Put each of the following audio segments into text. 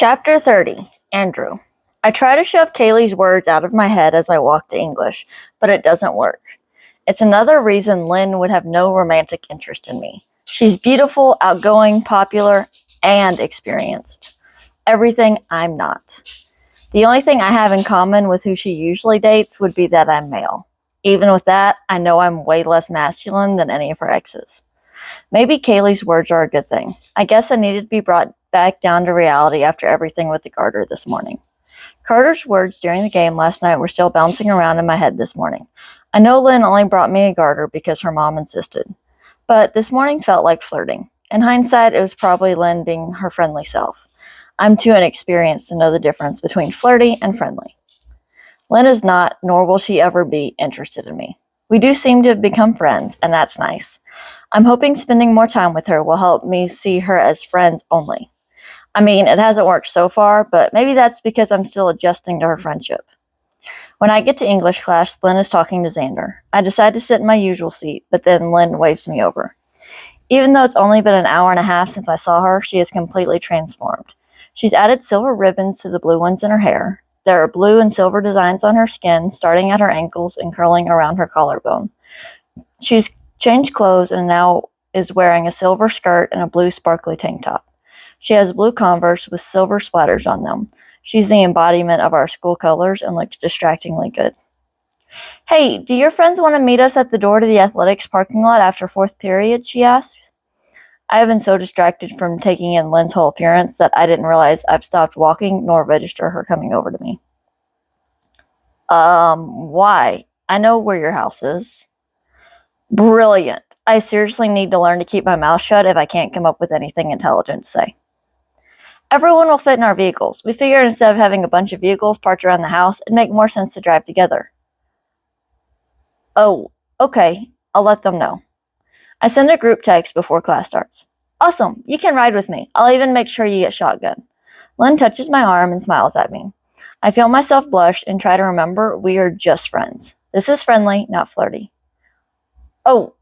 Chapter 30. Andrew. I try to shove Kaylee's words out of my head as I walk to English, but it doesn't work. It's another reason Lynn would have no romantic interest in me. She's beautiful, outgoing, popular, and experienced. Everything I'm not. The only thing I have in common with who she usually dates would be that I'm male. Even with that, I know I'm way less masculine than any of her exes. Maybe Kaylee's words are a good thing. I guess I needed to be brought back down to reality after everything with the garter this morning. Carter's words during the game last night were still bouncing around in my head this morning. I know Lynn only brought me a garter because her mom insisted. But this morning felt like flirting. In hindsight, it was probably Lynn being her friendly self. I'm too inexperienced to know the difference between flirty and friendly. Lynn is not, nor will she ever be, interested in me. We do seem to have become friends, and that's nice. I'm hoping spending more time with her will help me see her as friends only. I mean, it hasn't worked so far, but maybe that's because I'm still adjusting to her friendship. When I get to English class, Lynn is talking to Xander. I decide to sit in my usual seat, but then Lynn waves me over. Even though it's only been an hour and a half since I saw her, she is completely transformed. She's added silver ribbons to the blue ones in her hair. There are blue and silver designs on her skin, starting at her ankles and curling around her collarbone. She's changed clothes and now is wearing a silver skirt and a blue sparkly tank top. She has blue Converse with silver splatters on them. She's the embodiment of our school colors and looks distractingly good. Hey, do your friends want to meet us at the door to the athletics parking lot after fourth period? She asks. I have been so distracted from taking in Lynn's whole appearance that I didn't realize I've stopped walking nor register her coming over to me. Why? I know where your house is. Brilliant. I seriously need to learn to keep my mouth shut if I can't come up with anything intelligent to say. Everyone will fit in our vehicles. We figured instead of having a bunch of vehicles parked around the house, it'd make more sense to drive together. Oh, okay. I'll let them know. I send a group text before class starts. Awesome. You can ride with me. I'll even make sure you get shotgun. Lynn touches my arm and smiles at me. I feel myself blush and try to remember we are just friends. This is friendly, not flirty. Oh,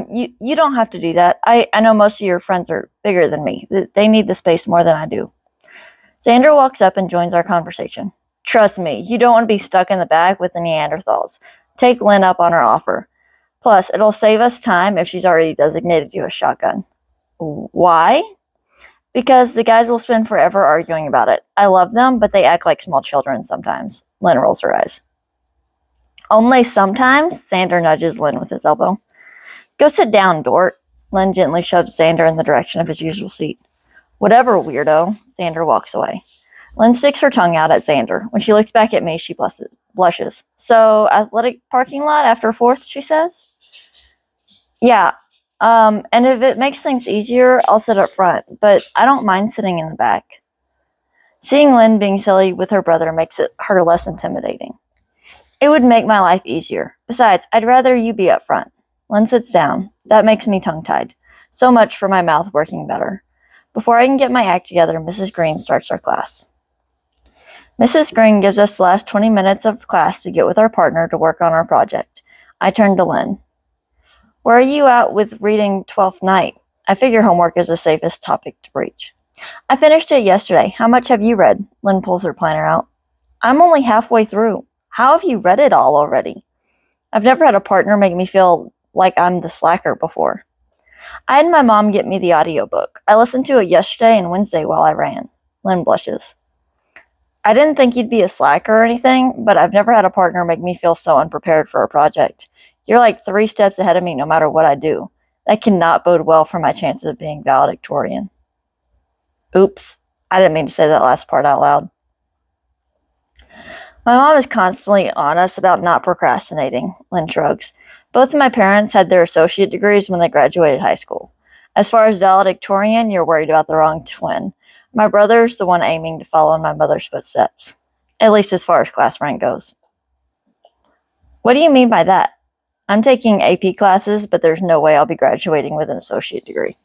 you don't have to do that. I know most of your friends are bigger than me. They need the space more than I do. Xander walks up and joins our conversation. Trust me, you don't want to be stuck in the back with the Neanderthals. Take Lynn up on her offer. Plus, it'll save us time if she's already designated you a shotgun. Why? Because the guys will spend forever arguing about it. I love them, but they act like small children sometimes. Lynn rolls her eyes. Only sometimes? Xander nudges Lynn with his elbow. Go sit down, Dort. Lynn gently shoves Xander in the direction of his usual seat. Whatever, weirdo. Xander walks away. Lynn sticks her tongue out at Xander. When she looks back at me, she blushes. So, athletic parking lot after fourth, she says? Yeah. And if it makes things easier, I'll sit up front, but I don't mind sitting in the back. Seeing Lynn being silly with her brother makes her less intimidating. It would make my life easier. Besides, I'd rather you be up front. Lynn sits down. That makes me tongue-tied. So much for my mouth working better. Before I can get my act together, Mrs. Green starts our class. Mrs. Green gives us the last 20 minutes of class to get with our partner to work on our project. I turn to Lynn. Where are you at with reading 12th Night? I figure homework is the safest topic to breach. I finished it yesterday. How much have you read? Lynn pulls her planner out. I'm only halfway through. How have you read it all already? I've never had a partner make me feel like I'm the slacker before. I had my mom get me the audiobook. I listened to it yesterday and Wednesday while I ran. Lynn blushes. I didn't think you'd be a slacker or anything, but I've never had a partner make me feel so unprepared for a project. You're like 3 steps ahead of me no matter what I do. That cannot bode well for my chances of being valedictorian. Oops, I didn't mean to say that last part out loud. My mom is constantly on us about not procrastinating, Lynn shrugs. Both of my parents had their associate degrees when they graduated high school. As far as valedictorian, you're worried about the wrong twin. My brother's the one aiming to follow in my mother's footsteps, at least as far as class rank goes. What do you mean by that? I'm taking AP classes, but there's no way I'll be graduating with an associate degree.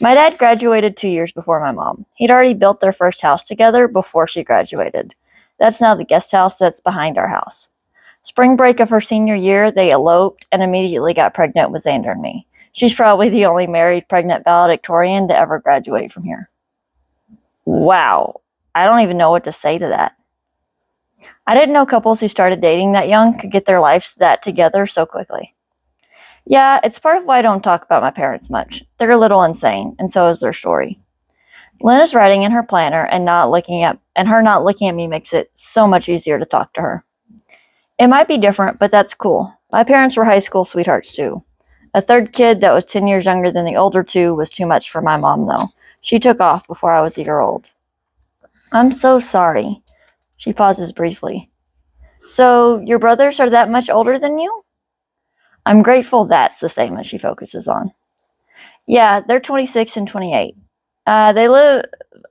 My dad graduated 2 years before my mom. He'd already built their first house together before she graduated. That's now the guest house that's behind our house. Spring break of her senior year, they eloped and immediately got pregnant with Xander and me. She's probably the only married pregnant valedictorian to ever graduate from here. Wow, I don't even know what to say to that. I didn't know couples who started dating that young could get their lives that together so quickly. Yeah, it's part of why I don't talk about my parents much. They're a little insane, and so is their story. Lynn is writing in her planner and her not looking at me makes it so much easier to talk to her. It might be different, but that's cool. My parents were high school sweethearts too. A third kid that was 10 years younger than the older two was too much for my mom though. She took off before I was a year old. I'm so sorry. She pauses briefly. So, your brothers are that much older than you? I'm grateful that's the statement she focuses on. Yeah, they're 26 and 28. They live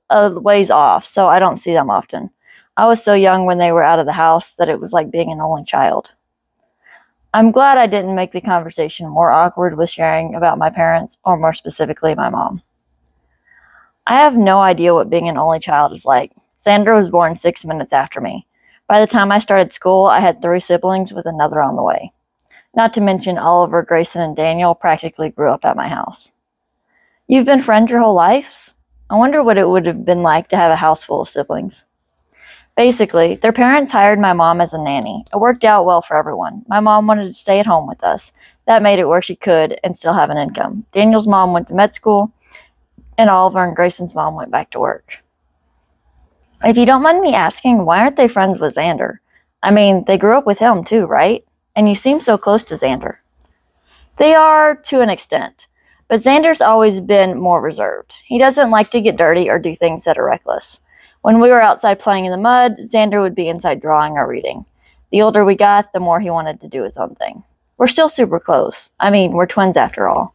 a ways off, so I don't see them often. I was so young when they were out of the house that it was like being an only child. I'm glad I didn't make the conversation more awkward with sharing about my parents, or more specifically, my mom. I have no idea what being an only child is like. Sandra was born 6 minutes after me. By the time I started school, I had 3 siblings with another on the way. Not to mention Oliver, Grayson, and Daniel practically grew up at my house. You've been friends your whole lives? I wonder what it would have been like to have a house full of siblings. Basically, their parents hired my mom as a nanny. It worked out well for everyone. My mom wanted to stay at home with us. That made it where she could and still have an income. Daniel's mom went to med school, and Oliver and Grayson's mom went back to work. If you don't mind me asking, why aren't they friends with Xander? I mean, they grew up with him too, right? And you seem so close to Xander. They are, to an extent. But Xander's always been more reserved. He doesn't like to get dirty or do things that are reckless. When we were outside playing in the mud, Xander would be inside drawing or reading. The older we got, the more he wanted to do his own thing. We're still super close. I mean, we're twins after all.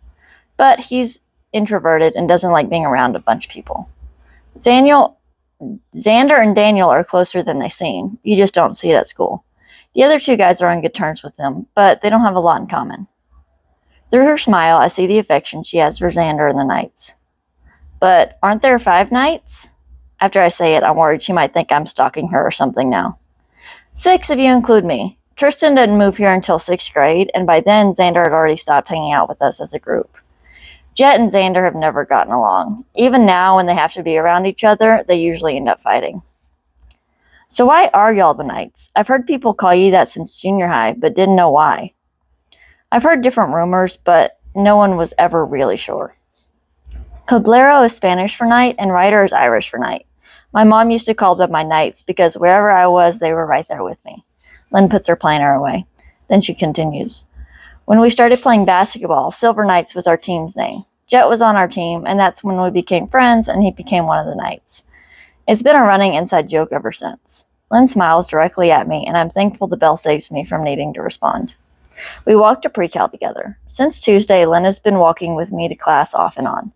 But he's introverted and doesn't like being around a bunch of people. Xander and Daniel are closer than they seem. You just don't see it at school. The other 2 guys are on good terms with them, but they don't have a lot in common. Through her smile, I see the affection she has for Xander and the Knights. But aren't there 5 Knights? After I say it, I'm worried she might think I'm stalking her or something now. 6 if you include me. Tristan didn't move here until 6th grade, and by then Xander had already stopped hanging out with us as a group. Jet and Xander have never gotten along. Even now, when they have to be around each other, they usually end up fighting. So why are y'all the Knights? I've heard people call you that since junior high, but didn't know why. I've heard different rumors, but no one was ever really sure. Cablero is Spanish for night, and Ryder is Irish for night. My mom used to call them my Knights because wherever I was, they were right there with me. Lynn puts her planner away. Then she continues. When we started playing basketball, Silver Knights was our team's name. Jet was on our team, and that's when we became friends, and he became one of the Knights. It's been a running inside joke ever since. Lynn smiles directly at me, and I'm thankful the bell saves me from needing to respond. We walked to pre-cal together. Since Tuesday, Lynn has been walking with me to class off and on.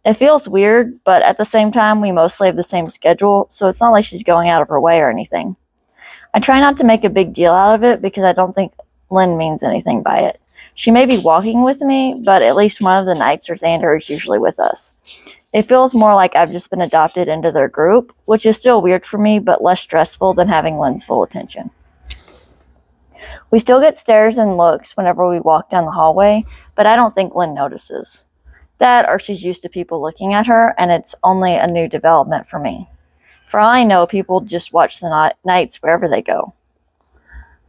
It feels weird, but at the same time, we mostly have the same schedule, so it's not like she's going out of her way or anything. I try not to make a big deal out of it because I don't think Lynn means anything by it. She may be walking with me, but at least one of the Knights or Xander is usually with us. It feels more like I've just been adopted into their group, which is still weird for me, but less stressful than having Lynn's full attention. We still get stares and looks whenever we walk down the hallway, but I don't think Lynn notices. That, or she's used to people looking at her, and it's only a new development for me. For all I know, people just watch the Knights wherever they go.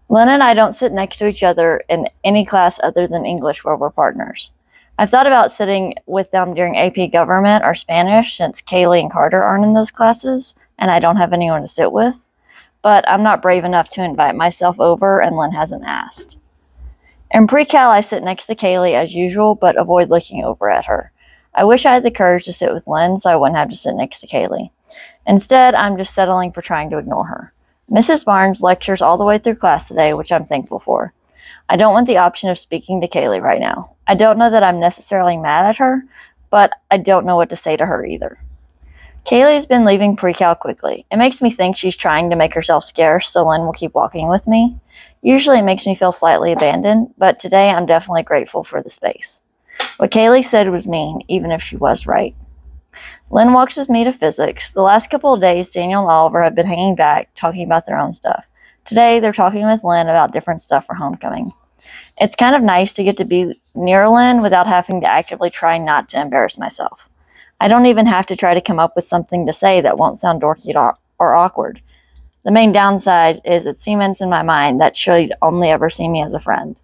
Lynn and I don't sit next to each other in any class other than English where we're partners. I've thought about sitting with them during AP Government or Spanish since Kaylee and Carter aren't in those classes, and I don't have anyone to sit with. But I'm not brave enough to invite myself over, and Lynn hasn't asked. In pre-cal, I sit next to Kaylee as usual, but avoid looking over at her. I wish I had the courage to sit with Lynn so I wouldn't have to sit next to Kaylee. Instead, I'm just settling for trying to ignore her. Mrs. Barnes lectures all the way through class today, which I'm thankful for. I don't want the option of speaking to Kaylee right now. I don't know that I'm necessarily mad at her, but I don't know what to say to her either. Kaylee's been leaving pre-cal quickly. It makes me think she's trying to make herself scarce so Lynn will keep walking with me. Usually it makes me feel slightly abandoned, but today I'm definitely grateful for the space. What Kaylee said was mean, even if she was right. Lynn walks with me to physics. The last couple of days, Daniel and Oliver have been hanging back, talking about their own stuff. Today, they're talking with Lynn about different stuff for homecoming. It's kind of nice to get to be near Lynn without having to actively try not to embarrass myself. I don't even have to try to come up with something to say that won't sound dorky or awkward. The main downside is it cements in my mind that she'd only ever see me as a friend.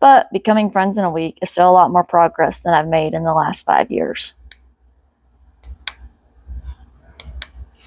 But becoming friends in a week is still a lot more progress than I've made in the last 5 years.